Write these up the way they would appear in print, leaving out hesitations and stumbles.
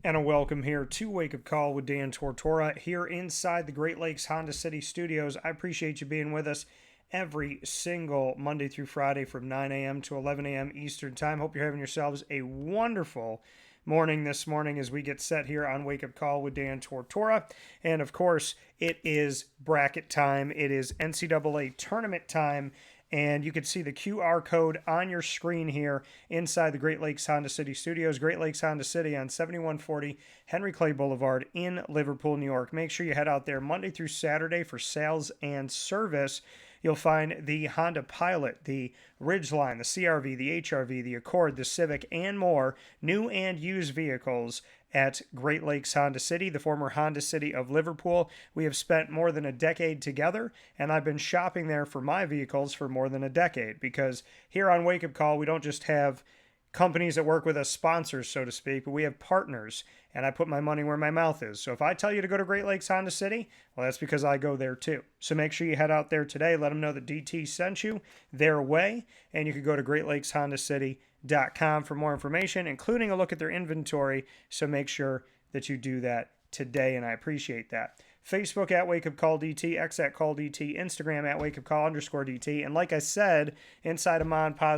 And a welcome here to Wake Up Call with Dan Tortora here inside the Great Lakes Honda City Studios. I appreciate you being with us every single Monday through Friday from 9 a.m. to 11 a.m. Eastern Time. Hope you're having yourselves a wonderful morning this morning as we get set here on Wake Up Call with Dan Tortora. And of course, it is bracket time. It is NCAA tournament time. And you can see the QR code on your screen here inside the Great Lakes Honda City Studios. Great Lakes Honda City on 7140 Henry Clay Boulevard in Liverpool, New York. Make sure you head out there Monday through Saturday for sales and service. You'll find the Honda Pilot, the Ridgeline, the CRV, the HRV, the Accord, the Civic, and more new and used vehicles at Great Lakes Honda City, the former Honda City of Liverpool. We have spent more than a decade together, and I've been shopping there for my vehicles for more than a decade because here on Wake Up Call, we don't just have companies that work with us, sponsors, so to speak, but we have partners, and I put my money where my mouth is. So if I tell you to go to Great Lakes Honda City, well, that's because I go there too. So make sure you head out there today. Let them know that DT sent you their way, and you can go to greatlakeshondacity.com for more information, including a look at their inventory. So make sure that you do that today, and I appreciate that. Facebook at WakeUpCallDT, X at CallDT, Instagram at WakeUpCall_DT. And like I said, inside of MON-FRI,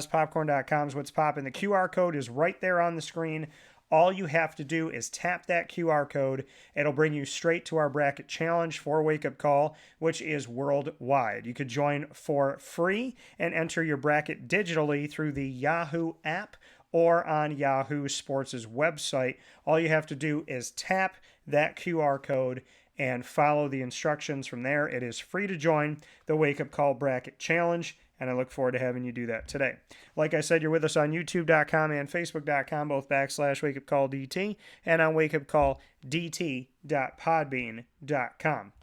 What's Poppin'. The QR code is right there on the screen. All you have to do is tap that QR code. It'll bring you straight to our bracket challenge for Wake Up Call, which is worldwide. You could join for free and enter your bracket digitally through the Yahoo app or on Yahoo Sports' website. All you have to do is tap that QR code and follow the instructions from there. It is free to join the Wake Up Call Bracket Challenge, and I look forward to having you do that today. Like I said, you're with us on YouTube.com and Facebook.com, both /WakeUpCallDT, and on WakeUpCallDT.podbean.com.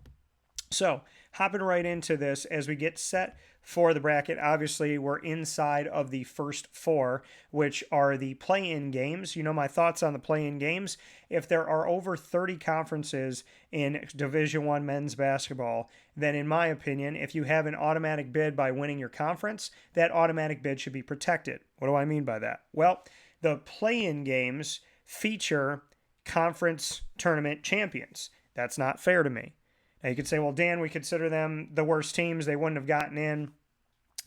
So, hopping right into this as we get set for the bracket. Obviously, we're inside of the first four, which are the play-in games. You know my thoughts on the play-in games. If there are over 30 conferences in Division I men's basketball, then in my opinion, if you have an automatic bid by winning your conference, that automatic bid should be protected. What do I mean by that? Well, the play-in games feature conference tournament champions. That's not fair to me. Now, you could say, well, Dan, we consider them the worst teams. They wouldn't have gotten in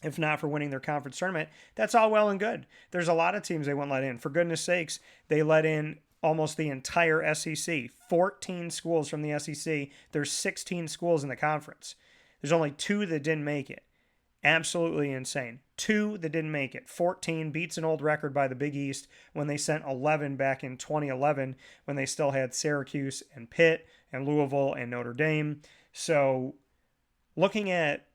if not for winning their conference tournament. That's all well and good. There's a lot of teams they wouldn't let in. For goodness sakes, they let in almost the entire SEC. 14 schools from the SEC. There's 16 schools in the conference. There's only 2 that didn't make it. Absolutely insane. 2 that didn't make it. 14 beats an old record by the Big East when they sent 11 back in 2011 when they still had Syracuse and Pitt and Louisville and Notre Dame. So looking at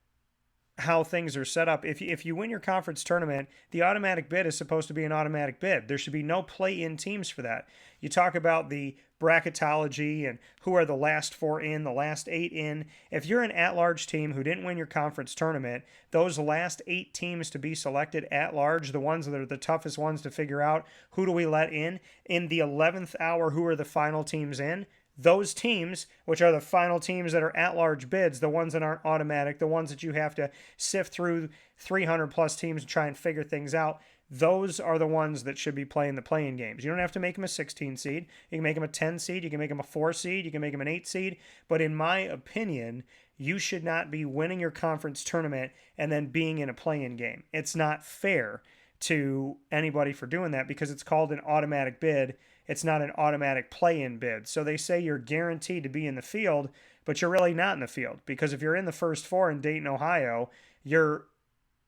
how things are set up, if you win your conference tournament, the automatic bid is supposed to be an automatic bid. There should be no play-in teams for that. You talk about the bracketology and who are the last 4 in, the last 8 in. If you're an at-large team who didn't win your conference tournament, those last 8 teams to be selected at large, the ones that are the toughest ones to figure out, who do we let in the 11th hour, who are the final teams in? Those teams, which are the final teams that are at-large bids, the ones that aren't automatic, the ones that you have to sift through 300-plus teams and try and figure things out, those are the ones that should be playing the play-in games. You don't have to make them a 16 seed. You can make them a 10 seed. You can make them a 4 seed. You can make them an 8 seed. But in my opinion, you should not be winning your conference tournament and then being in a play-in game. It's not fair to anybody for doing that because it's called an automatic bid. It's not an automatic play-in bid. So they say you're guaranteed to be in the field, but you're really not in the field because if you're in the first 4 in Dayton, Ohio, you're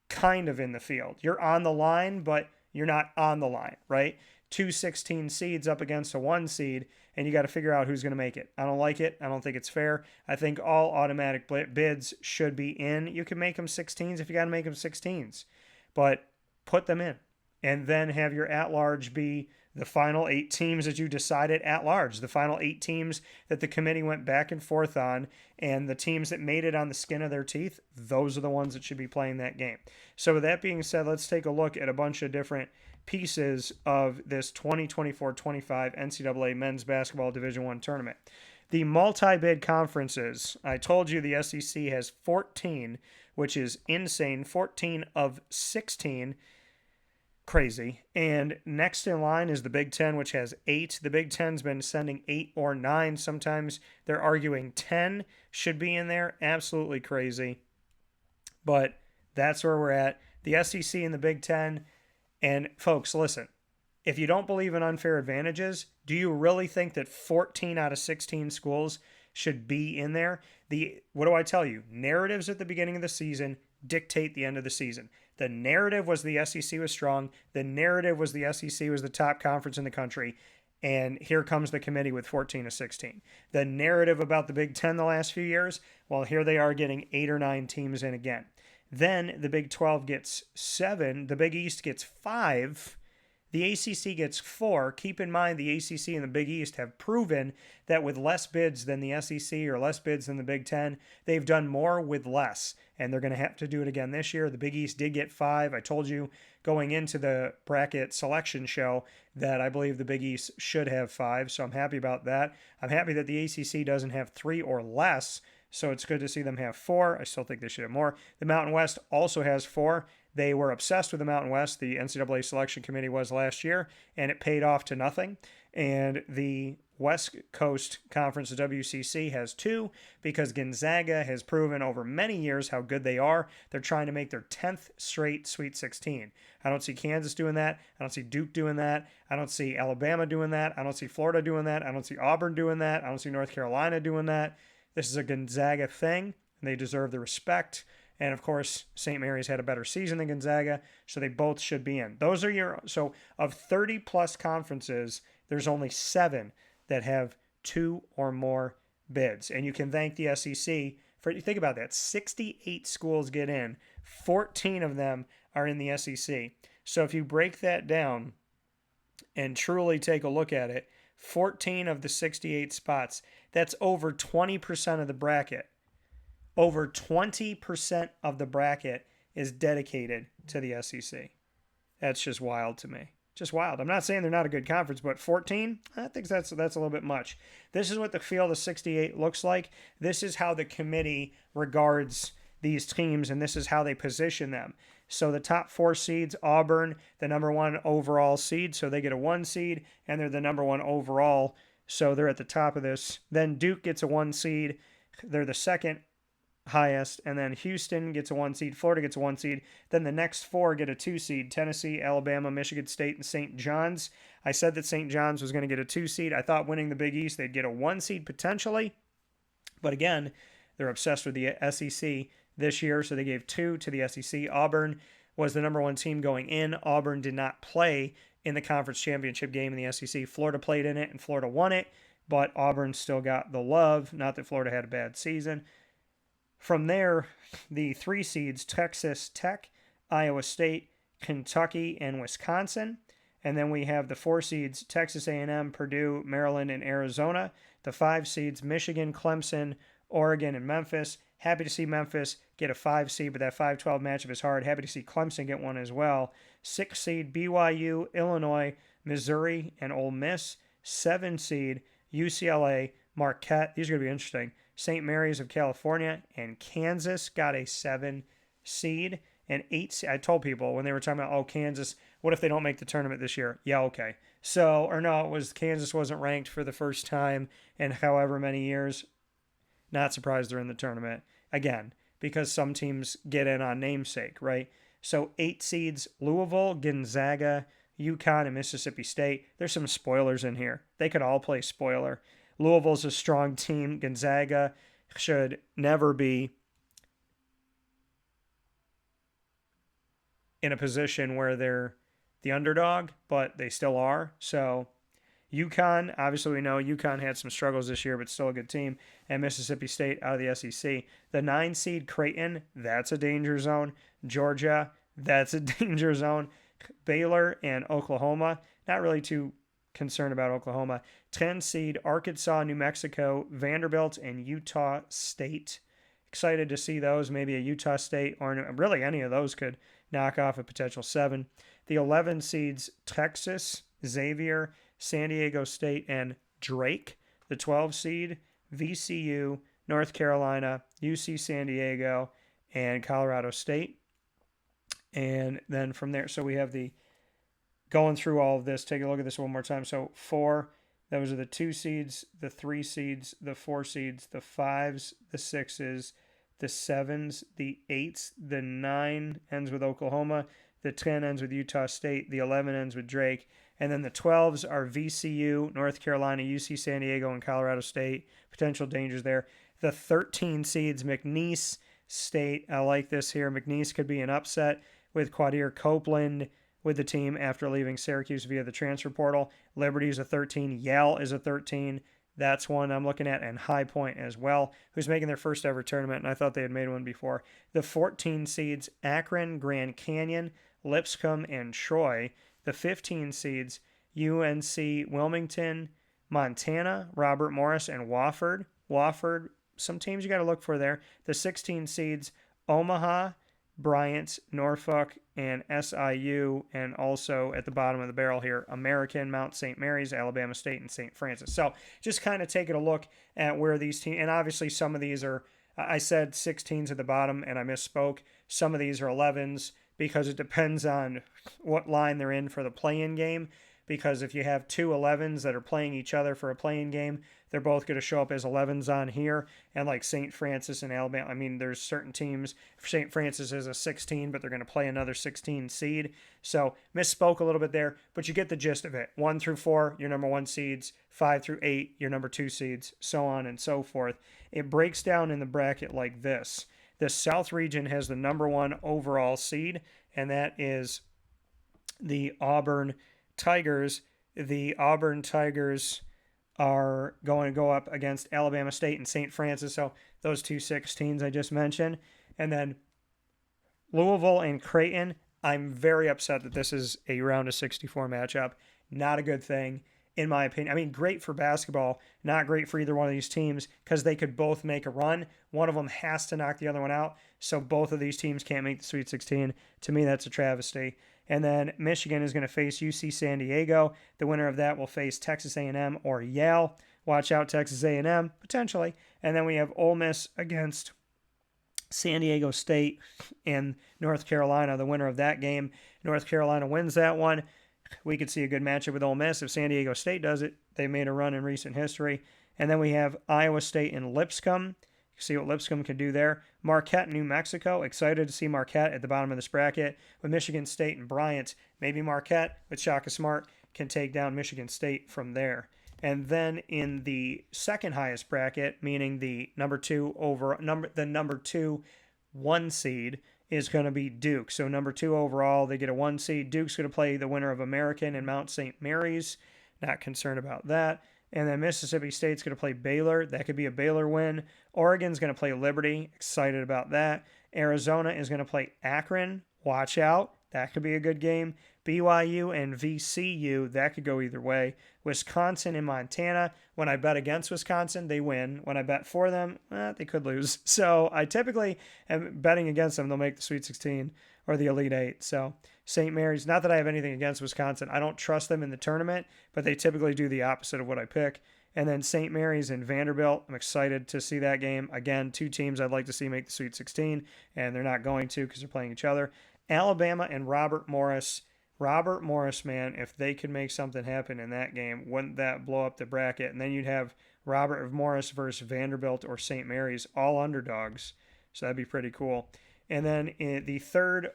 kind of in the field. You're on the line, but you're not on the line, right? 2 16 seeds up against a 1 seed, and you got to figure out who's going to make it. I don't like it. I don't think it's fair. I think all automatic bids should be in. You can make them 16s if you got to make them 16s, but put them in and then have your at-large be the final 8 teams that you decided at large, the final 8 teams that the committee went back and forth on, and the teams that made it on the skin of their teeth, those are the ones that should be playing that game. So with that being said, let's take a look at a bunch of different pieces of this 2024-25 NCAA Men's Basketball Division I tournament. The multi-bid conferences, I told you the SEC has 14, which is insane, 14 of 16. Crazy. And next in line is the Big Ten, which has 8. The Big Ten's been sending 8 or 9. Sometimes they're arguing 10 should be in there. Absolutely crazy. But that's where we're at. The SEC and the Big Ten. And folks, listen, if you don't believe in unfair advantages, do you really think that 14 out of 16 schools should be in there? What do I tell you? Narratives at the beginning of the season dictate the end of the season. The narrative was the SEC was strong. The narrative was the SEC was the top conference in the country. And here comes the committee with 14 to 16. The narrative about the Big Ten the last few years, well, here they are getting 8 or 9 teams in again. Then the Big 12 gets 7. The Big East gets 5. The ACC gets 4. Keep in mind the ACC and the Big East have proven that with less bids than the SEC or less bids than the Big Ten, they've done more with less. And they're going to have to do it again this year. The Big East did get 5. I told you going into the bracket selection show that I believe the Big East should have 5. So I'm happy about that. I'm happy that the ACC doesn't have 3 or less. So it's good to see them have 4. I still think they should have more. The Mountain West also has 4. They were obsessed with the Mountain West. The NCAA selection committee was last year, and it paid off to nothing. And the West Coast Conference, the WCC, has 2 because Gonzaga has proven over many years how good they are. They're trying to make their 10th straight Sweet 16. I don't see Kansas doing that. I don't see Duke doing that. I don't see Alabama doing that. I don't see Florida doing that. I don't see Auburn doing that. I don't see North Carolina doing that. This is a Gonzaga thing, and they deserve the respect. And of course, St. Mary's had a better season than Gonzaga, so they both should be in. So of 30 plus conferences, there's only 7 that have 2 or more bids. And you can thank the SEC for, think about that, 68 schools get in, 14 of them are in the SEC. So if you break that down and truly take a look at it, 14 of the 68 spots, that's over 20% of the bracket. Over 20% of the bracket is dedicated to the SEC. That's just wild to me. Just wild. I'm not saying they're not a good conference, but 14, I think that's a little bit much. This is what the field of 68 looks like. This is how the committee regards these teams, and this is how they position them. So the top 4 seeds, Auburn, the number 1 overall seed, so they get a 1 seed, and they're the number 1 overall, so they're at the top of this. Then Duke gets a 1 seed. They're the second highest, and then Houston gets a 1 seed, Florida gets a 1 seed, then the next 4 get a 2 seed, Tennessee, Alabama, Michigan State, and St. John's. I said that St. John's was going to get a 2 seed. I thought winning the Big East, they'd get a 1 seed potentially, but again, they're obsessed with the SEC this year, so they gave 2 to the SEC. Auburn was the number 1 team going in. Auburn did not play in the conference championship game in the SEC. Florida played in it, and Florida won it, but Auburn still got the love, not that Florida had a bad season. From there, the 3 seeds, Texas Tech, Iowa State, Kentucky, and Wisconsin. And then we have the 4 seeds, Texas A&M, Purdue, Maryland, and Arizona. The 5 seeds, Michigan, Clemson, Oregon, and Memphis. Happy to see Memphis get a 5 seed, but that 5-12 matchup is hard. Happy to see Clemson get one as well. 6 seed, BYU, Illinois, Missouri, and Ole Miss. 7 seed, UCLA, Marquette. These are going to be interesting. St. Mary's of California, and Kansas got a 7 seed. And 8, I told people when they were talking about, oh, Kansas, what if they don't make the tournament this year? Yeah, okay. So, or no, it was Kansas wasn't ranked for the first time in however many years. Not surprised they're in the tournament. Again, because some teams get in on namesake, right? So 8 seeds, Louisville, Gonzaga, UConn, and Mississippi State. There's some spoilers in here. They could all play spoiler. Louisville's a strong team. Gonzaga should never be in a position where they're the underdog, but they still are. So UConn, obviously we know UConn had some struggles this year, but still a good team. And Mississippi State out of the SEC. The 9 seed Creighton, that's a danger zone. Georgia, that's a danger zone. Baylor and Oklahoma, not really too concerned about Oklahoma. 10 seed Arkansas, New Mexico, Vanderbilt, and Utah State. Excited to see those. Maybe a Utah State or really any of those could knock off a potential 7. The 11 seeds Texas, Xavier, San Diego State, and Drake. The 12 seed VCU, North Carolina, UC San Diego, and Colorado State. And then from there, so we have the going through all of this, take a look at this one more time. So 4, those are the 2 seeds, the 3 seeds, the 4 seeds, the 5s, the 6s, the 7s, the 8s, the 9 ends with Oklahoma, the 10 ends with Utah State, the 11 ends with Drake, and then the 12s are VCU, North Carolina, UC San Diego, and Colorado State. Potential dangers there. The 13 seeds, McNeese State. I like this here. McNeese could be an upset with Quadir Copeland with the team after leaving Syracuse via the transfer portal. Liberty is a 13. Yale is a 13. That's one I'm looking at, and High Point as well, who's making their first ever tournament, and I thought they had made one before. The 14 seeds, Akron, Grand Canyon, Lipscomb, and Troy. The 15 seeds, UNC, Wilmington, Montana, Robert Morris, and Wofford. Wofford, some teams you got to look for there. The 16 seeds, Omaha, Bryant, Norfolk, and SIU, and also at the bottom of the barrel here, American, Mount St. Mary's, Alabama State, and St. Francis. So just kind of taking a look at where these teams, and obviously some of these are, I said 16s at the bottom, and I misspoke. Some of these are 11s because it depends on what line they're in for the play-in game. Because if you have 2 11s that are playing each other for a play-in game, they're both going to show up as 11s on here. And like St. Francis and Alabama, I mean, there's certain teams. St. Francis is a 16, but they're going to play another 16 seed. So misspoke a little bit there, but you get the gist of it. 1 through 4, your number 1 seeds. 5 through 8, your number 2 seeds, so on and so forth. It breaks down in the bracket like this. The South region has the number 1 overall seed, and that is the Auburn Tigers. The Auburn Tigers are going to go up against Alabama State and St. Francis, so those 2 16s I just mentioned. And then Louisville and Creighton, I'm very upset that this is a round of 64 matchup. Not a good thing, in my opinion. I mean, great for basketball, not great for either one of these teams because they could both make a run. One of them has to knock the other one out, so both of these teams can't make the Sweet 16. To me, that's a travesty. And then Michigan is going to face UC San Diego. The winner of that will face Texas A&M or Yale. Watch out, Texas A&M, potentially. And then we have Ole Miss against San Diego State and North Carolina. The winner of that game, North Carolina wins that one. We could see a good matchup with Ole Miss. If San Diego State does it, they made a run in recent history. And then we have Iowa State and Lipscomb. See what Lipscomb can do there. Marquette, New Mexico. Excited to see Marquette at the bottom of this bracket with Michigan State and Bryant. Maybe Marquette with Shaka Smart can take down Michigan State from there. And then in the second highest bracket, meaning the number 2 1 seed is going to be Duke. So number 2 overall, they get a 1 seed. Duke's going to play the winner of American and Mount St. Mary's. Not concerned about that. And then Mississippi State's going to play Baylor. That could be a Baylor win. Oregon's going to play Liberty. Excited about that. Arizona is going to play Akron. Watch out. That could be a good game. BYU and VCU, that could go either way. Wisconsin and Montana. When I bet against Wisconsin, they win. When I bet for them, they could lose. So I typically am betting against them. They'll make the Sweet 16 or the Elite 8. So St. Mary's, not that I have anything against Wisconsin. I don't trust them in the tournament, but they typically do the opposite of what I pick. And then St. Mary's and Vanderbilt, I'm excited to see that game. Again, 2 teams I'd like to see make the Sweet 16, and they're not going to because they're playing each other. Alabama and Robert Morris. Robert Morris, man, if they could make something happen in that game, wouldn't that blow up the bracket? And then you'd have Robert Morris versus Vanderbilt or St. Mary's, all underdogs. So that'd be pretty cool. And then in the third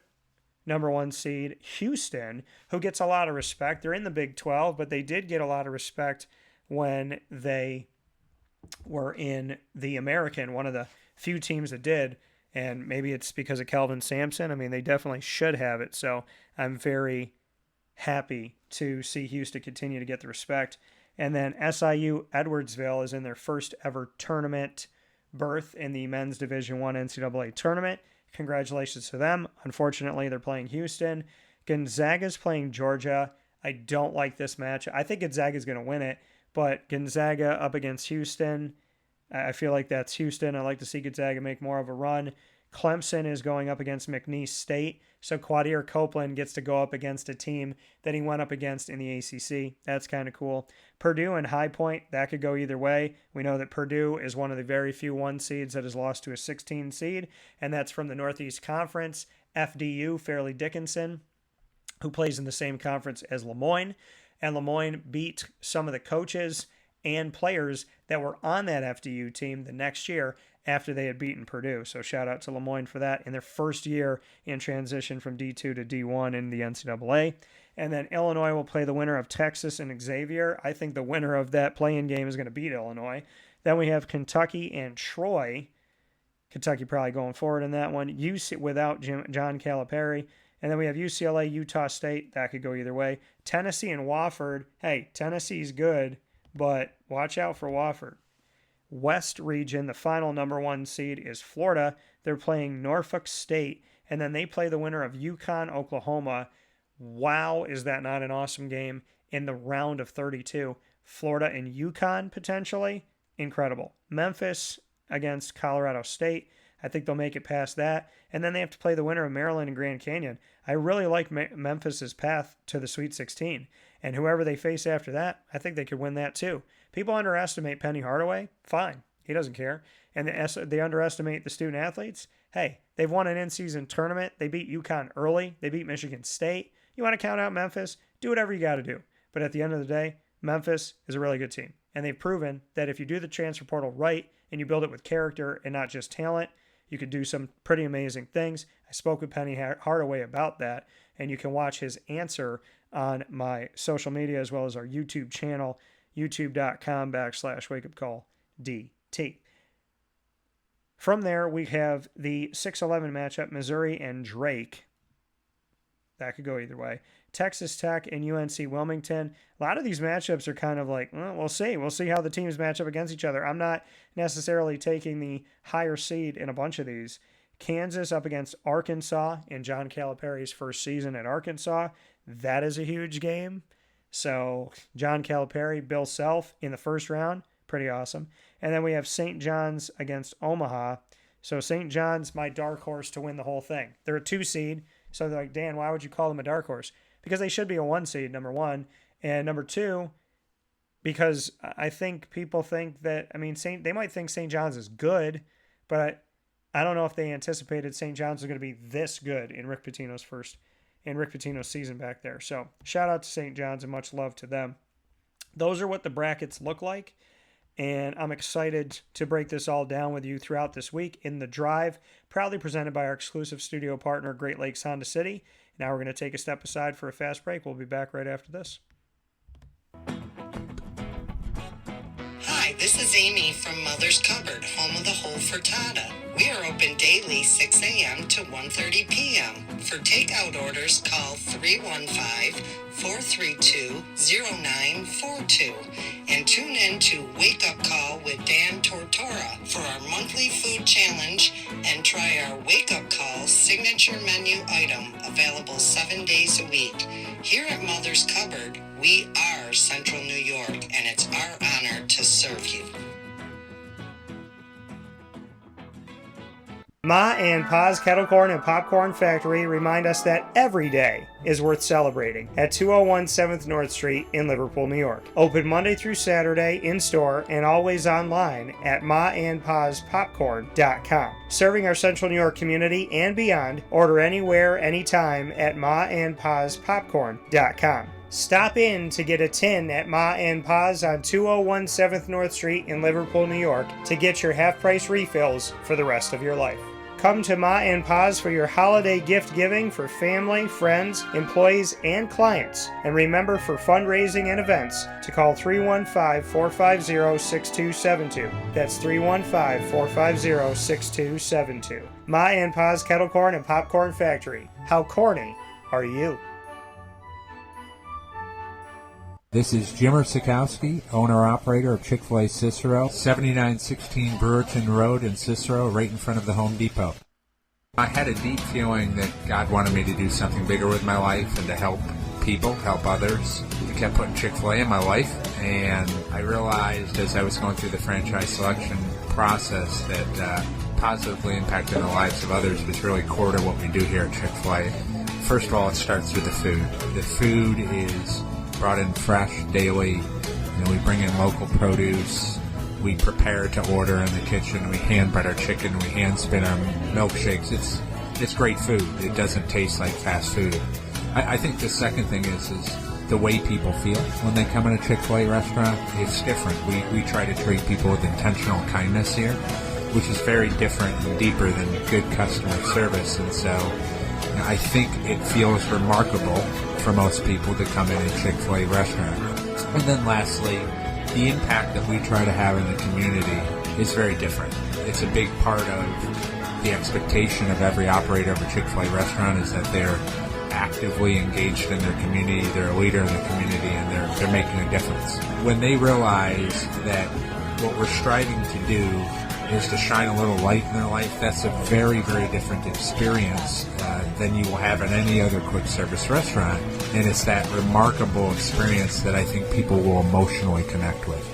number 1 seed, Houston, who gets a lot of respect. They're in the Big 12, but they did get a lot of respect when they were in the American, one of the few teams that did. And maybe it's because of Kelvin Sampson. I mean, they definitely should have it. So I'm very happy to see Houston continue to get the respect. And then SIU Edwardsville is in their first ever tournament berth in the men's Division I NCAA tournament. Congratulations to them. Unfortunately, they're playing Houston. Gonzaga's playing Georgia. I don't like this match. I think Gonzaga's going to win it, but Gonzaga up against Houston, I feel like that's Houston. I like to see Gonzaga make more of a run. Clemson is going up against McNeese State, so Quadir Copeland gets to go up against a team that he went up against in the ACC. That's kind of cool. Purdue and High Point, that could go either way. We know that Purdue is one of the very few 1 seeds that has lost to a 16 seed, and that's from the Northeast Conference. FDU, Fairleigh Dickinson. who plays in the same conference as Lemoyne. And Lemoyne beat some of the coaches and players that were on that FDU team the next year after they had beaten Purdue. So shout out to Lemoyne for that in their first year in transition from D2 to D1 in the NCAA. And then Illinois will play the winner of Texas and Xavier. I think the winner of that play-in game is going to beat Illinois. Then we have Kentucky and Troy. Kentucky probably going forward in that one. UC without John Calipari. And then we have UCLA, Utah State. That could go either way. Tennessee and Wofford. Hey, Tennessee's good, but watch out for Wofford. West region, the final number 1 seed is Florida. They're playing Norfolk State, and then they play the winner of UConn, Oklahoma. Wow, is that not an awesome game in the round of 32? Florida and UConn potentially. Incredible. Memphis against Colorado State. I think they'll make it past that. And then they have to play the winner of Maryland and Grand Canyon. I really like Memphis's path to the Sweet 16. And whoever they face after that, I think they could win that too. People underestimate Penny Hardaway. Fine. He doesn't care. And they underestimate the student athletes. Hey, they've won an in-season tournament. They beat UConn early. They beat Michigan State. You want to count out Memphis? Do whatever you got to do. But at the end of the day, Memphis is a really good team. And they've proven that if you do the transfer portal right and you build it with character and not just talent, you could do some pretty amazing things. I spoke with Penny Hardaway about that, and you can watch his answer on my social media as well as our YouTube channel, youtube.com/WakeUpCallDT. From there, we have the 6-11 matchup, Missouri and Drake. That could go either way. Texas Tech and UNC Wilmington. A lot of these matchups are kind of like, well, we'll see. We'll see how the teams match up against each other. I'm not necessarily taking the higher seed in a bunch of these. Kansas up against Arkansas in John Calipari's first season at Arkansas. That is a huge game. So John Calipari, Bill Self in the first round. Pretty awesome. And then we have St. John's against Omaha. So St. John's, my dark horse to win the whole thing. They're a 2 seed. So they're like, Dan, why would you call them a dark horse? Because they should be a 1 seed, number 1. And number 2, because I think people think that, they might think St. John's is good, but I don't know if they anticipated St. John's was going to be this good in Rick Pitino's season back there. So shout out to St. John's and much love to them. Those are what the brackets look like. And I'm excited to break this all down with you throughout this week in The Drive, proudly presented by our exclusive studio partner, Great Lakes Honda City. Now we're going to take a step aside for a fast break. We'll be back right after this. Hi, this is Amy from Mother's Cupboard, home of the whole frittata. We are open daily 6 a.m. to 1:30 p.m. For takeout orders, call 315-432-0942 and tune in to Wake Up Call with Dan Tortora for our monthly food challenge and try our Wake Up Call signature menu item available 7 days a week. Here at Mother's Cupboard, we are Central New York, and it's our honor to serve you. Ma and Pa's Kettle Corn and Popcorn Factory remind us that every day is worth celebrating at 201 7th North Street in Liverpool, New York. Open Monday through Saturday in-store and always online at maandpaspopcorn.com. Serving our Central New York community and beyond, order anywhere, anytime at maandpaspopcorn.com. Stop in to get a tin at Ma and Pa's on 201 7th North Street in Liverpool, New York to get your half-price refills for the rest of your life. Come to Ma and Pa's for your holiday gift giving for family, friends, employees, and clients. And remember, for fundraising and events, to call 315-450-6272. That's 315-450-6272. Ma and Pa's Kettle Corn and Popcorn Factory. How corny are you? This is Jimmer Sikowski, owner-operator of Chick-fil-A Cicero, 7916 Brewerton Road in Cicero, right in front of the Home Depot. I had a deep feeling that God wanted me to do something bigger with my life and to help people, help others. I kept putting Chick-fil-A in my life, and I realized as I was going through the franchise selection process that positively impacting the lives of others was really core to what we do here at Chick-fil-A. First of all, it starts with the food. The food is brought in fresh daily. We bring in local produce. We prepare to order in the kitchen. We hand bread our chicken. We hand spin our milkshakes. It's great food. It doesn't taste like fast food. I think the second thing is the way people feel when they come in a Chick-fil-A restaurant. It's different. We try to treat people with intentional kindness here, which is very different and deeper than good customer service. And so I think it feels remarkable for most people to come in a Chick-fil-A restaurant. And then lastly, the impact that we try to have in the community is very different. It's a big part of the expectation of every operator of a Chick-fil-A restaurant is that they're actively engaged in their community, they're a leader in the community, and they're making a difference. When they realize that what we're striving to do is to shine a little light in their life, that's a very, very different experience than you will have in any other quick service restaurant. And it's that remarkable experience that I think people will emotionally connect with.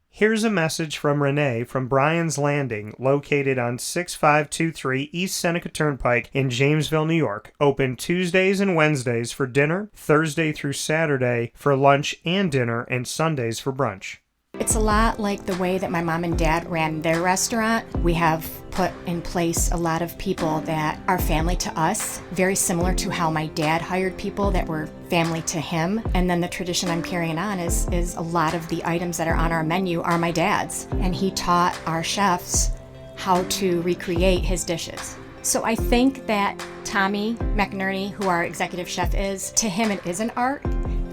Here's a message from Renee from Bryan's Landing, located on 6523 East Seneca Turnpike in Jamesville, New York. Open Tuesdays and Wednesdays for dinner, Thursday through Saturday for lunch and dinner, and Sundays for brunch. It's a lot like the way that my mom and dad ran their restaurant. We have put in place a lot of people that are family to us, very similar to how my dad hired people that were family to him. And then the tradition I'm carrying on is a lot of the items that are on our menu are my dad's. And he taught our chefs how to recreate his dishes. So I think that Tommy McNerney, who our executive chef is, to him it is an art.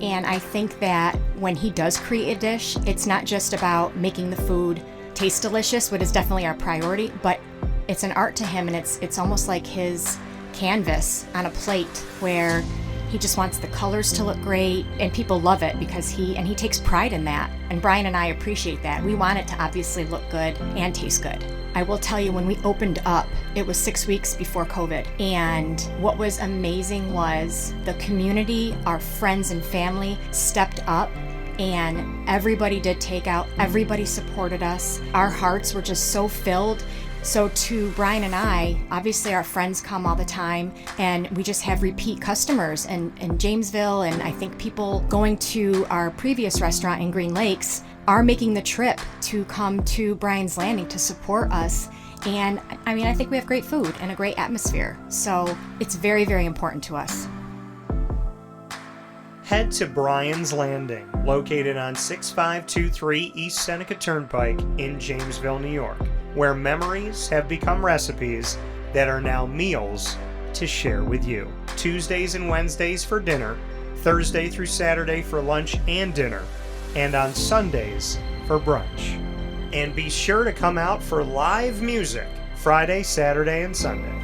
And I think that when he does create a dish, it's not just about making the food taste delicious, which is definitely our priority, but it's an art to him, and it's almost like his canvas on a plate where he just wants the colors to look great, and people love it because he takes pride in that. And Bryan and I appreciate that. We want it to obviously look good and taste good. I will tell you, when we opened up, it was 6 weeks before COVID. And what was amazing was the community, our friends and family stepped up, and everybody did takeout. Everybody supported us. Our hearts were just so filled. So to Bryan and I, obviously our friends come all the time, and we just have repeat customers in Jamesville, and I think people going to our previous restaurant in Green Lakes are making the trip to come to Bryan's Landing to support us. And I mean, I think we have great food and a great atmosphere. So it's very, very important to us. Head to Bryan's Landing, located on 6523 East Seneca Turnpike in Jamesville, New York, where memories have become recipes that are now meals to share with you. Tuesdays and Wednesdays for dinner, Thursday through Saturday for lunch and dinner, and on Sundays for brunch. And be sure to come out for live music Friday, Saturday, and Sunday.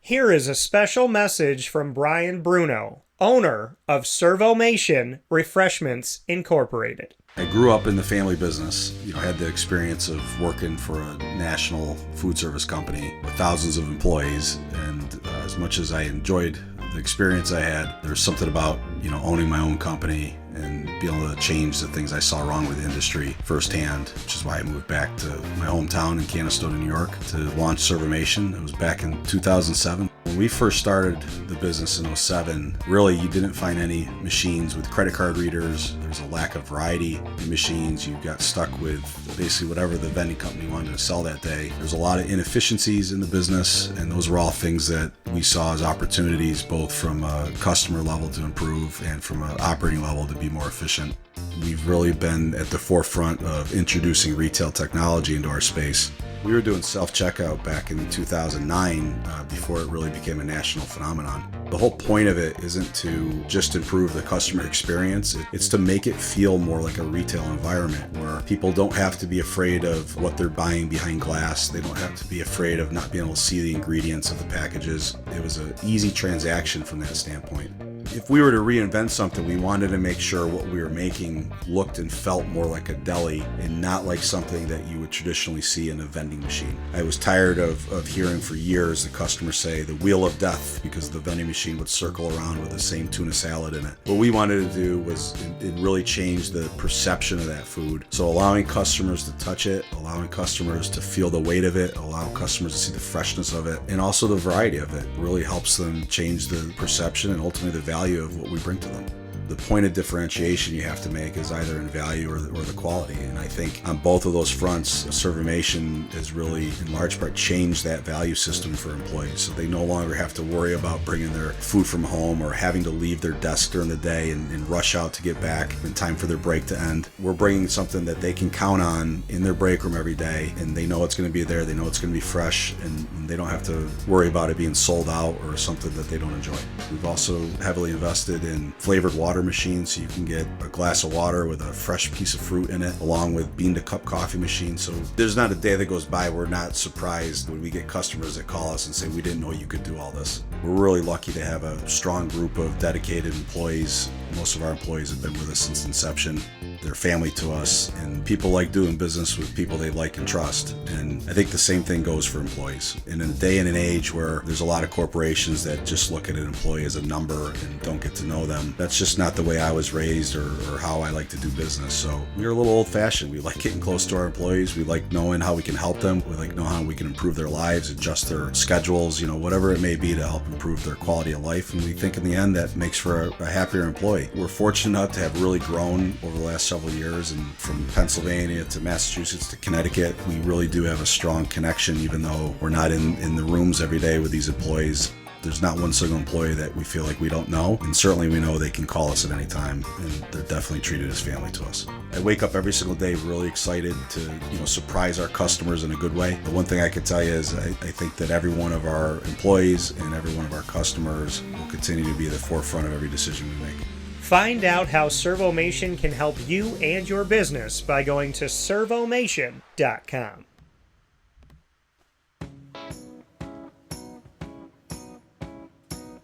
Here is a special message from Brian Bruno, owner of Servomation Refreshments Incorporated. I grew up in the family business. I had the experience of working for a national food service company with thousands of employees, and as much as I enjoyed the experience I had, there was something about owning my own company and being able to change the things I saw wrong with the industry firsthand, which is why I moved back to my hometown in Canastota, New York, to launch Servomation. It was back in 2007. When we first started the business in 2007, really you didn't find any machines with credit card readers. There's a lack of variety in machines. You got stuck with basically whatever the vending company wanted to sell that day. There's a lot of inefficiencies in the business, and those were all things that we saw as opportunities, both from a customer level to improve and from an operating level to be more efficient. We've really been at the forefront of introducing retail technology into our space. We were doing self-checkout back in 2009 before it really became a national phenomenon. The whole point of it isn't to just improve the customer experience. It's to make it feel more like a retail environment where people don't have to be afraid of what they're buying behind glass. They don't have to be afraid of not being able to see the ingredients of the packages. It was an easy transaction from that standpoint. If we were to reinvent something, we wanted to make sure what we were making looked and felt more like a deli and not like something that you would traditionally see in a vending machine. I was tired of hearing for years the customers say the wheel of death because the vending machine would circle around with the same tuna salad in it. What we wanted to do was it really change the perception of that food. So allowing customers to touch it, allowing customers to feel the weight of it, allowing customers to see the freshness of it, and also the variety of it really helps them change the perception and ultimately the value of what we bring to them. The point of differentiation you have to make is either in value or the quality. And I think on both of those fronts, Servomation has really, in large part, changed that value system for employees. So they no longer have to worry about bringing their food from home or having to leave their desk during the day and rush out to get back in time for their break to end. We're bringing something that they can count on in their break room every day, and they know it's going to be there, they know it's going to be fresh, and they don't have to worry about it being sold out or something that they don't enjoy. We've also heavily invested in flavored water machines, so you can get a glass of water with a fresh piece of fruit in it, along with bean-to-cup coffee machines. So there's not a day that goes by we're not surprised when we get customers that call us and say, we didn't know you could do all this. We're really lucky to have a strong group of dedicated employees. Most of our employees have been with us since inception. They're family to us, and people like doing business with people they like and trust. And I think the same thing goes for employees. In a day and an age where there's a lot of corporations that just look at an employee as a number and don't get to know them, that's just not the way I was raised or how I like to do business. So we're a little old-fashioned. We like getting close to our employees. We like knowing how we can help them. We like knowing how we can improve their lives, adjust their schedules, whatever it may be to help improve their quality of life. And we think in the end that makes for a happier employee. We're fortunate enough to have really grown over the last several years, and from Pennsylvania to Massachusetts to Connecticut, we really do have a strong connection, even though we're not in the rooms every day with these employees. There's not one single employee that we feel like we don't know, and certainly we know they can call us at any time, and they're definitely treated as family to us. I wake up every single day really excited to surprise our customers in a good way. The one thing I can tell you is I think that every one of our employees and every one of our customers will continue to be at the forefront of every decision we make. Find out how Servomation can help you and your business by going to servomation.com.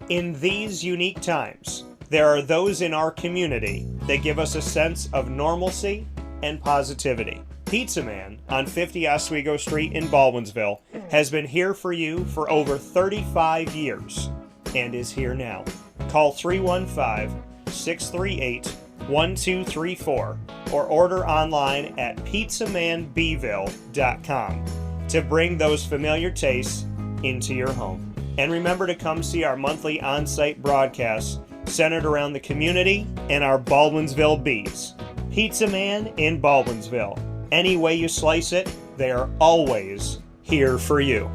In these unique times, there are those in our community that give us a sense of normalcy and positivity. Pizza Man on 50 Oswego Street in Baldwinsville has been here for you for over 35 years and is here now. Call 315-638-1234 or order online at pizzamanbville.com to bring those familiar tastes into your home. And remember to come see our monthly on-site broadcasts centered around the community and our Baldwinsville Bees. Pizza Man in Baldwinsville. Any way you slice it, they are always here for you.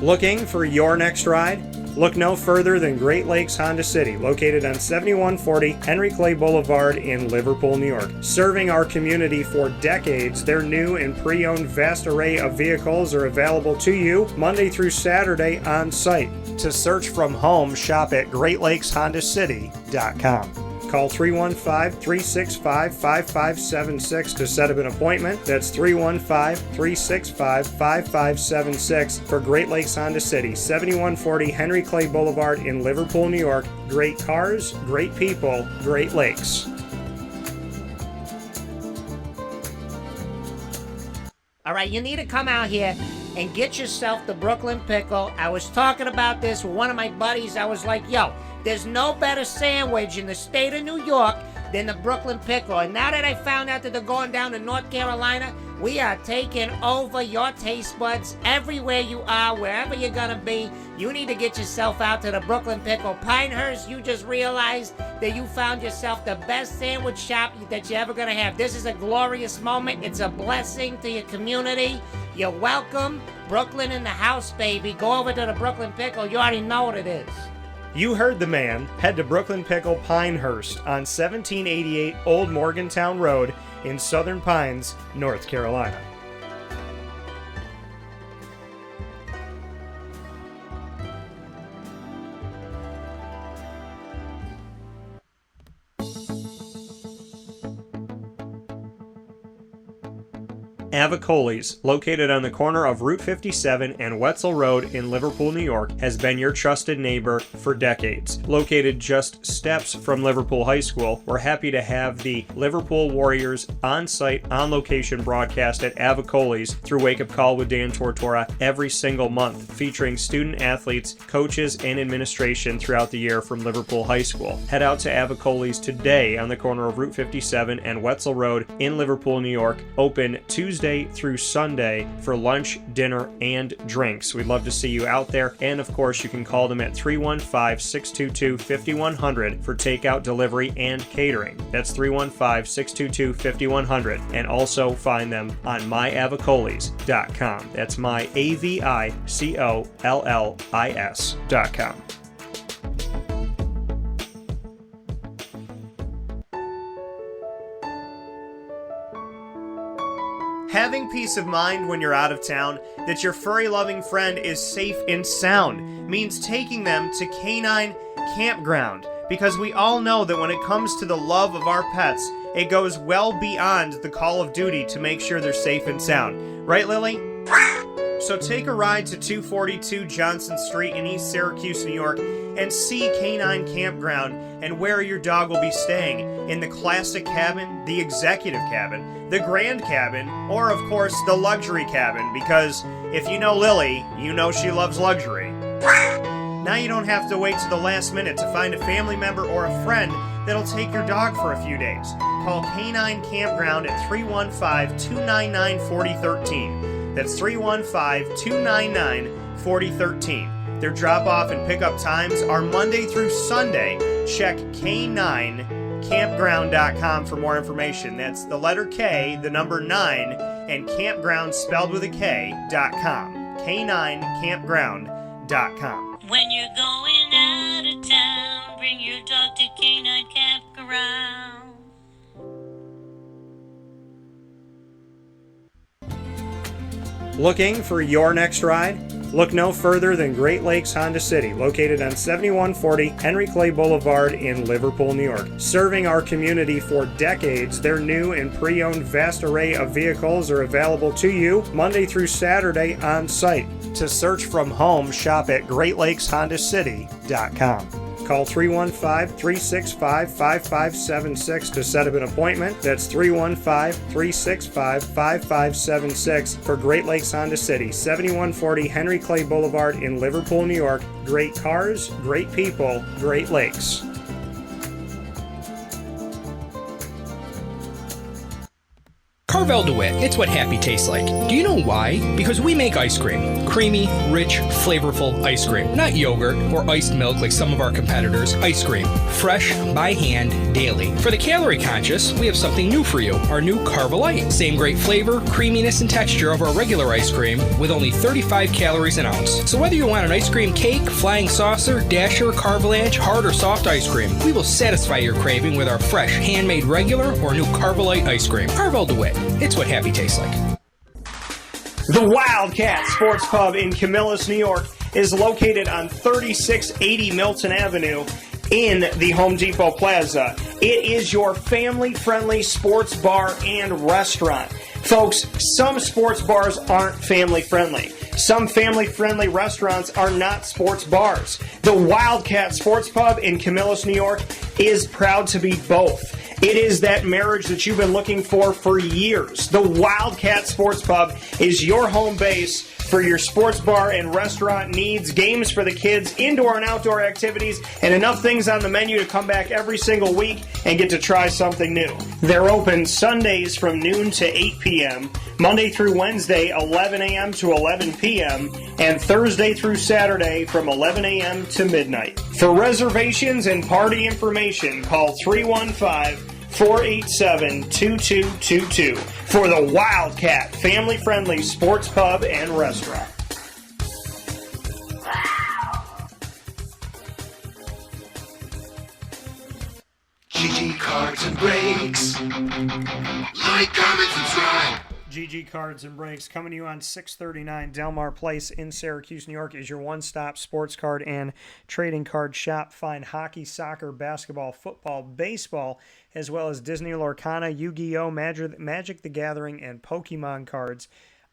Looking for your next ride? Look no further than Great Lakes Honda City, located on 7140 Henry Clay Boulevard in Liverpool, New York. Serving our community for decades, their new and pre-owned vast array of vehicles are available to you Monday through Saturday on site. To search from home, shop at GreatLakesHondaCity.com. Call 315-365-5576 to set up an appointment. That's 315-365-5576 for Great Lakes Honda City, 7140 Henry Clay Boulevard in Liverpool, New York. Great cars, great people, Great Lakes. All right, you need to come out here and get yourself the Brooklyn Pickle. I was talking about this with one of my buddies. I was like, yo, there's no better sandwich in the state of New York than the Brooklyn Pickle. And now that I found out that they're going down to North Carolina, we are taking over your taste buds everywhere you are, wherever you're going to be. You need to get yourself out to the Brooklyn Pickle. Pinehurst, you just realized that you found yourself the best sandwich shop that you're ever going to have. This is a glorious moment. It's a blessing to your community. You're welcome. Brooklyn in the house, baby. Go over to the Brooklyn Pickle. You already know what it is. You heard the man. Head to Brooklyn Pickle Pinehurst on 1788 Old Morgantown Road in Southern Pines, North Carolina. Avicoli's, located on the corner of Route 57 and Wetzel Road in Liverpool, New York, has been your trusted neighbor for decades. Located just steps from Liverpool High School, we're happy to have the Liverpool Warriors on-site, on-location broadcast at Avicoli's through Wake Up Call with Dan Tortora every single month, featuring student athletes, coaches, and administration throughout the year from Liverpool High School. Head out to Avicoli's today on the corner of Route 57 and Wetzel Road in Liverpool, New York, open Tuesday Tuesday through Sunday for lunch, dinner, and drinks. We'd love to see you out there. And of course, you can call them at 315-622-5100 for takeout, delivery, and catering. That's 315-622-5100. And also find them on myavocollis.com. That's myAVICOLLIS.com. Having peace of mind when you're out of town that your furry-loving friend is safe and sound means taking them to Canine Campground, because we all know that when it comes to the love of our pets, it goes well beyond the call of duty to make sure they're safe and sound. Right, Lily? So take a ride to 242 Johnson Street in East Syracuse, New York, and see Canine Campground and where your dog will be staying, in the classic cabin, the executive cabin, the grand cabin, or of course the luxury cabin, because if you know Lily, you know she loves luxury. Now you don't have to wait to the last minute to find a family member or a friend that'll take your dog for a few days. Call Canine Campground at 315-299-4013. That's 315-299-4013. Their drop-off and pickup times are Monday through Sunday. Check K9campground.com for more information. That's the letter K, the number 9, and campground spelled with a K.com. K9campground.com. When you're going out of town, bring your dog to Canine Campground. Looking for your next ride? Look no further than Great Lakes Honda City, located on 7140 Henry Clay Boulevard in Liverpool, New York. Serving our community for decades, their new and pre-owned vast array of vehicles are available to you Monday through Saturday on site. To search from home, shop at GreatLakesHondaCity.com. Call 315-365-5576 to set up an appointment. That's 315-365-5576 for Great Lakes Honda City, 7140 Henry Clay Boulevard in Liverpool, New York. Great cars, great people, Great Lakes. Carvel DeWitt, it's what happy tastes like. Do you know why? Because we make ice cream. Creamy, rich, flavorful ice cream. Not yogurt or iced milk like some of our competitors. Ice cream. Fresh, by hand, daily. For the calorie conscious, we have something new for you. Our new Carvelite. Same great flavor, creaminess, and texture of our regular ice cream with only 35 calories an ounce. So whether you want an ice cream cake, flying saucer, dasher, carvalanche, hard or soft ice cream, we will satisfy your craving with our fresh, handmade regular or new Carvelite ice cream. Carvel DeWitt. It's what happy tastes like. The Wildcat Sports Pub in Camillus, New York is located on 3680 Milton Avenue in the Home Depot Plaza. It is your family-friendly sports bar and restaurant. Folks, some sports bars aren't family-friendly. Some family-friendly restaurants are not sports bars. The Wildcat Sports Pub in Camillus, New York is proud to be both. It is that marriage that you've been looking for years. The Wildcat Sports Pub is your home base for your sports bar and restaurant needs, games for the kids, indoor and outdoor activities, and enough things on the menu to come back every single week and get to try something new. They're open Sundays from noon to 8 p.m., Monday through Wednesday, 11 a.m. to 11 p.m., and Thursday through Saturday from 11 a.m. to midnight. For reservations and party information, call 315-487-2222 for the Wildcat family-friendly sports pub and restaurant. GG Cards and Breaks. Like, comment, subscribe. GG Cards and Breaks, coming to you on 639 Delmar Place in Syracuse, New York, is your one-stop sports card and trading card shop. Find hockey, soccer, basketball, football, baseball, as well as Disney Lorcana, Yu-Gi-Oh!, Magic the Gathering, and Pokemon cards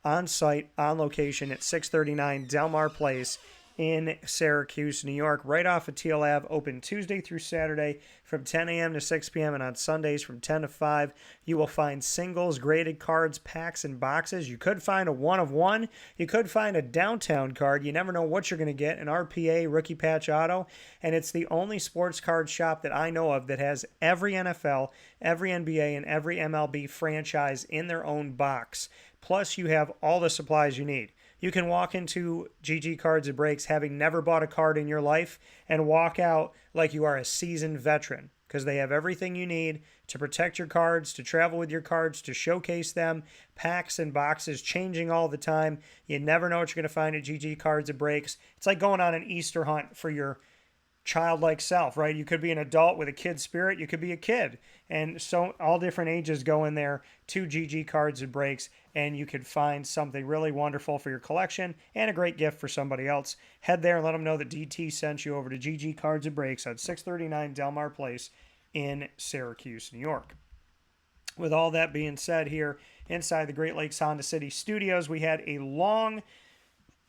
on site, on location at 639 Delmar Place in Syracuse, New York, right off of Teal Ave, open Tuesday through Saturday from 10 a.m. to 6 p.m. and on Sundays from 10 to 5. You will find singles, graded cards, packs, and boxes. You could find a one-of-one. You could find a downtown card. You never know what you're going to get, an RPA, rookie patch auto, and it's the only sports card shop that I know of that has every NFL, every NBA, and every MLB franchise in their own box. Plus, you have all the supplies you need. You can walk into GG Cards and Breaks having never bought a card in your life and walk out like you are a seasoned veteran, because they have everything you need to protect your cards, to travel with your cards, to showcase them. Packs and boxes changing all the time. You never know what you're going to find at GG Cards and Breaks. It's like going on an Easter hunt for your childlike self, right? You could be an adult with a kid spirit. You could be a kid. And so all different ages go in there to GG Cards and Breaks, and you could find something really wonderful for your collection and a great gift for somebody else. Head there and let them know that DT sent you over to GG Cards and Breaks on 639 Delmar Place in Syracuse, New York. With all that being said, here inside the Great Lakes Honda City Studios, we had a long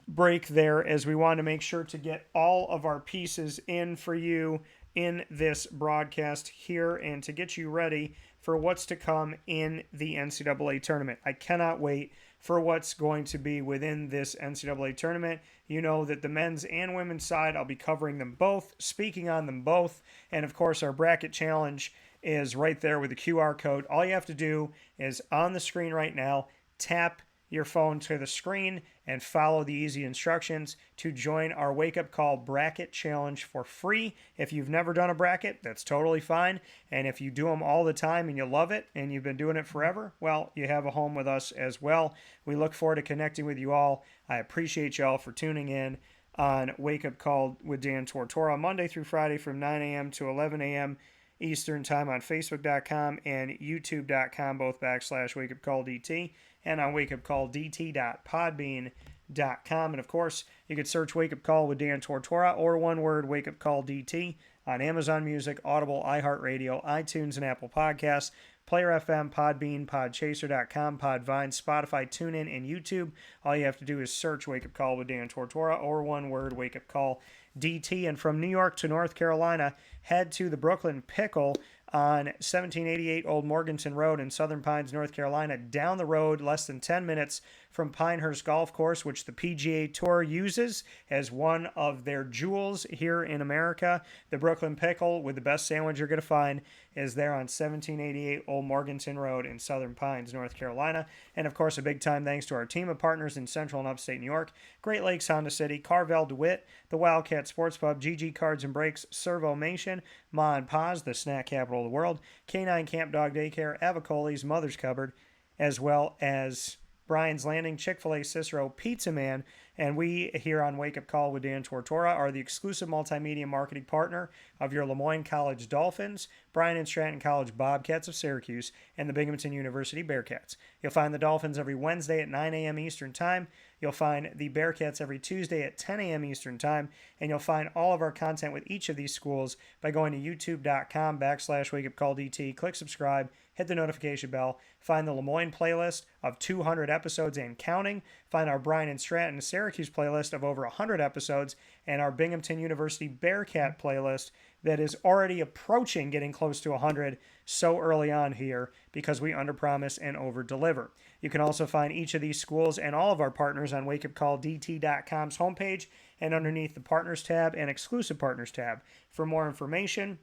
break there as we wanted to make sure to get all of our pieces in for you in this broadcast here and to get you ready for what's to come in the NCAA tournament. I cannot wait for what's going to be within this NCAA tournament. You know that the men's and women's side, I'll be covering them both, speaking on them both, and of course our bracket challenge is right there with the QR code. All you have to do is on the screen right now, tap your phone to the screen and follow the easy instructions to join our Wake Up Call Bracket Challenge for free. If you've never done a bracket, that's totally fine. And if you do them all the time and you love it and you've been doing it forever, well, you have a home with us as well. We look forward to connecting with you all. I appreciate y'all for tuning in on Wake Up Call with Dan Tortora, Monday through Friday from 9 a.m. to 11 a.m. Eastern Time on Facebook.com and YouTube.com, both /WakeUpCallDT, and on WakeUpCallDT.podbean.com. And of course, you could search Wake Up Call with Dan Tortora or one word Wake Up Call DT on Amazon Music, Audible, iHeartRadio, iTunes, and Apple Podcasts, Player FM, Podbean, Podchaser.com, Podvine, Spotify, TuneIn, and YouTube. All you have to do is search Wake Up Call with Dan Tortora or one word Wake Up Call DT. And from New York to North Carolina, head to the Brooklyn Pickle on 1788 Old Morganton Road in Southern Pines, North Carolina, down the road, less than 10 minutes from Pinehurst Golf Course, which the PGA Tour uses as one of their jewels here in America. The Brooklyn Pickle, with the best sandwich you're going to find, is there on 1788 Old Morganton Road in Southern Pines, North Carolina. And of course, a big time thanks to our team of partners in Central and Upstate New York, Great Lakes Honda City, Carvel DeWitt, the Wildcat Sports Pub, GG Cards and Breaks, Servo-Mation, Ma&Pa's, the snack capital of the world, K9 Camp Dog Daycare, Avicoli's, Mother's Cupboard, as well as Brian's Landing, Chick-fil-A, Cicero, Pizza Man, and we here on Wake Up Call with Dan Tortora are the exclusive multimedia marketing partner of your Lemoyne College Dolphins, Bryan and Stratton College Bobcats of Syracuse, and the Binghamton University Bearcats. You'll find the Dolphins every Wednesday at 9 a.m. Eastern Time. You'll find the Bearcats every Tuesday at 10 a.m. Eastern Time, and you'll find all of our content with each of these schools by going to youtube.com/WakeUpCallDT. Click subscribe, hit the notification bell, find the Lemoyne playlist of 200 episodes and counting, find our Bryan and Stratton Syracuse playlist of over 100 episodes, and our Binghamton University Bearcat playlist that is already approaching getting close to 100 so early on here because we underpromise and overdeliver. You can also find each of these schools and all of our partners on WakeUpCallDT.com's homepage and underneath the Partners tab and Exclusive Partners tab. For more information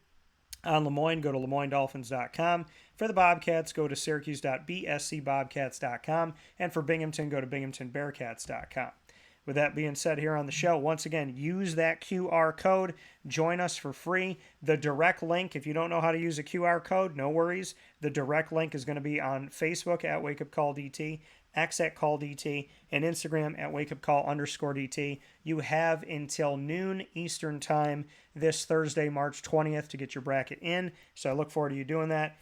on Lemoyne, go to LeMoyneDolphins.com. For the Bobcats, go to Syracuse.bscbobcats.com. And for Binghamton, go to BinghamtonBearcats.com. With that being said here on the show, once again, use that QR code. Join us for free. The direct link, if you don't know how to use a QR code, no worries. The direct link is going to be on Facebook at WakeUpCallDT, X at CallDT, and Instagram at WakeUpCall_DT. You have until noon Eastern Time this Thursday, March 20th, to get your bracket in. So I look forward to you doing that.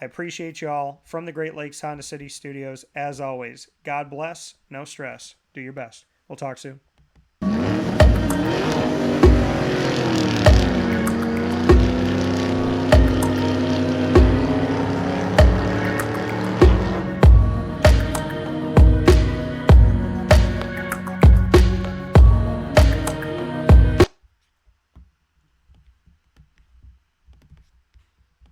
I appreciate y'all from the Great Lakes Honda City Studios. As always, God bless, no stress. Do your best. We'll talk soon.